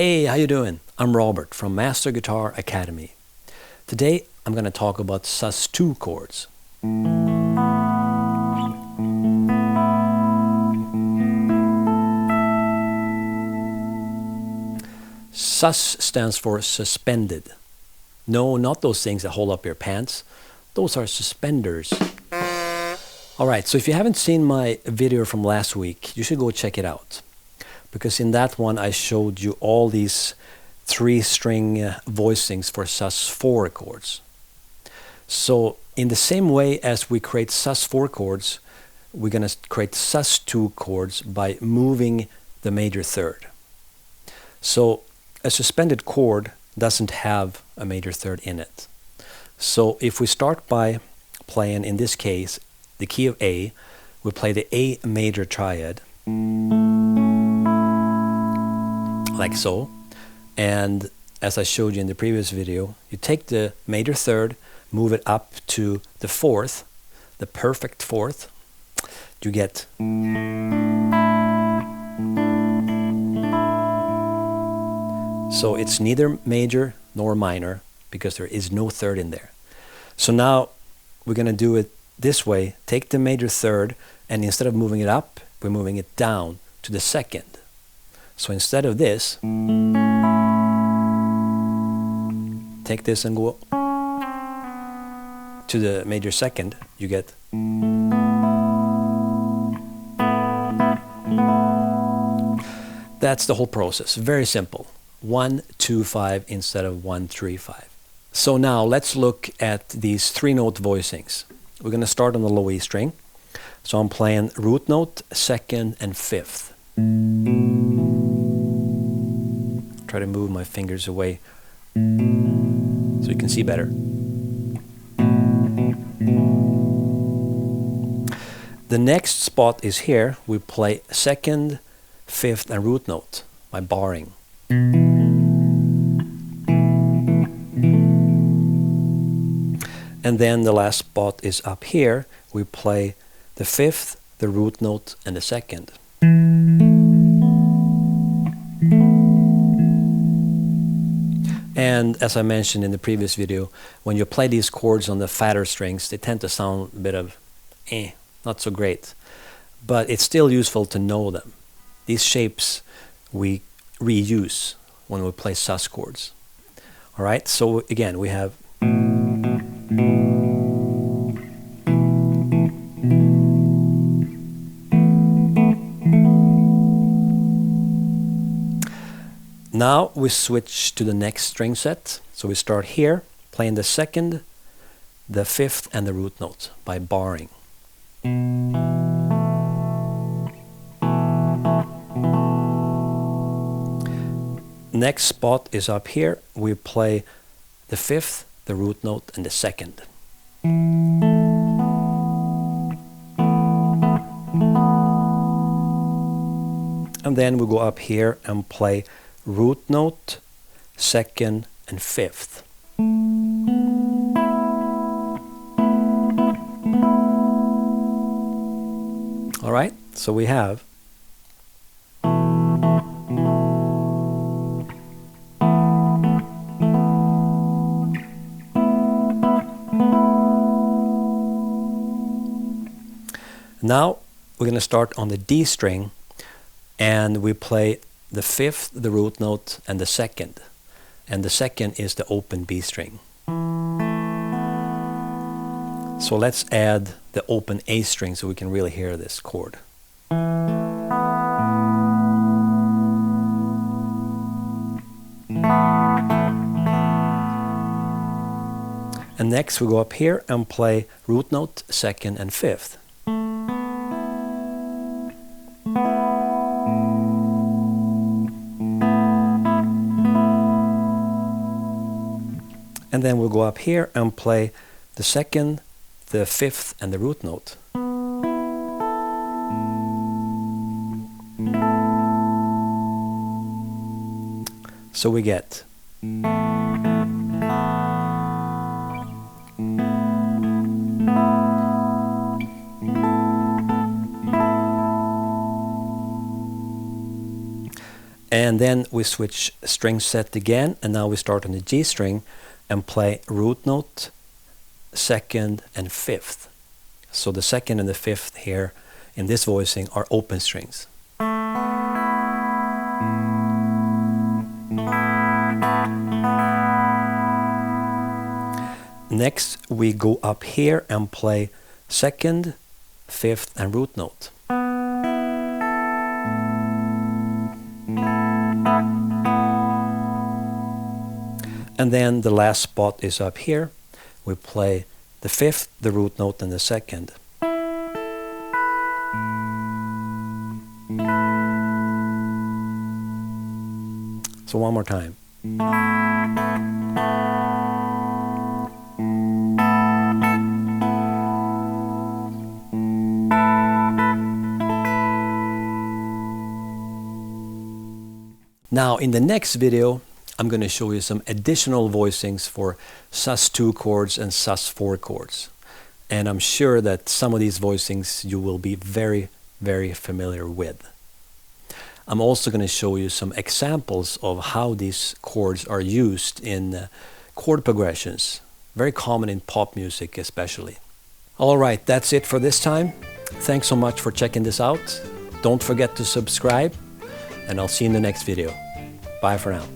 Hey, how you doing? I'm Robert from Master Guitar Academy. Today I'm going to talk about sus2 chords. Sus stands for suspended. No, not those things that hold up your pants. Those are suspenders. Alright, so if you haven't seen my video from last week, you should go check it out. Because in that one I showed you all these 3-string voicings for sus4 chords. So in the same way as we create sus4 chords, we're going to create sus2 chords by moving the major third. So a suspended chord doesn't have a major third in it. So if we start by playing, in this case, the key of A, we play the A major triad, like so. And as I showed you in the previous video, you take the major third, move it up to the fourth, the perfect fourth. You get so it's neither major nor minor because there is no third in there. So now we're going to do it this way. Take the major third, and instead of moving it up, we're moving it down to the second. So instead of this, take this and go to the major second, you get. That's the whole process. Very simple. 1, 2, 5 instead of 1, 3, 5. So now let's look at these 3-note voicings. We're going to start on the low E string. So I'm playing root note, second, and fifth. Try to move my fingers away so you can see better. The next spot is here. We play second, fifth, and root note by barring. And then the last spot is up here. We play the fifth, the root note, and the second. And as I mentioned in the previous video, when you play these chords on the fatter strings, they tend to sound a bit of not so great. But it's still useful to know them. These shapes we reuse when we play sus chords. Alright, so again we have now we switch to the next string set. So we start here, playing the second, the fifth, and the root note by barring. Next spot is up here. We play the fifth, the root note, and the second. And then we go up here and play root note, second, and fifth. All right, so we have now we're going to start on the D string, and we play the fifth, the root note, and the second. And the second is the open B string. So let's add the open A string so we can really hear this chord. And next we go up here and play root note, second, and fifth. And then we'll go up here and play the second, the fifth, and the root note. So we get And then we switch string set again, and now we start on the G string and play root note, second and fifth. So the second and the fifth here in this voicing are open strings. Next we go up here and play second, fifth and root note. And then the last spot is up here. We play the fifth, the root note and the second. So one more time. Now in the next video, I'm going to show you some additional voicings for sus2 chords and sus4 chords. And I'm sure that some of these voicings you will be very, very familiar with. I'm also going to show you some examples of how these chords are used in chord progressions, very common in pop music especially. All right, that's it for this time. Thanks so much for checking this out. Don't forget to subscribe, and I'll see you in the next video. Bye for now.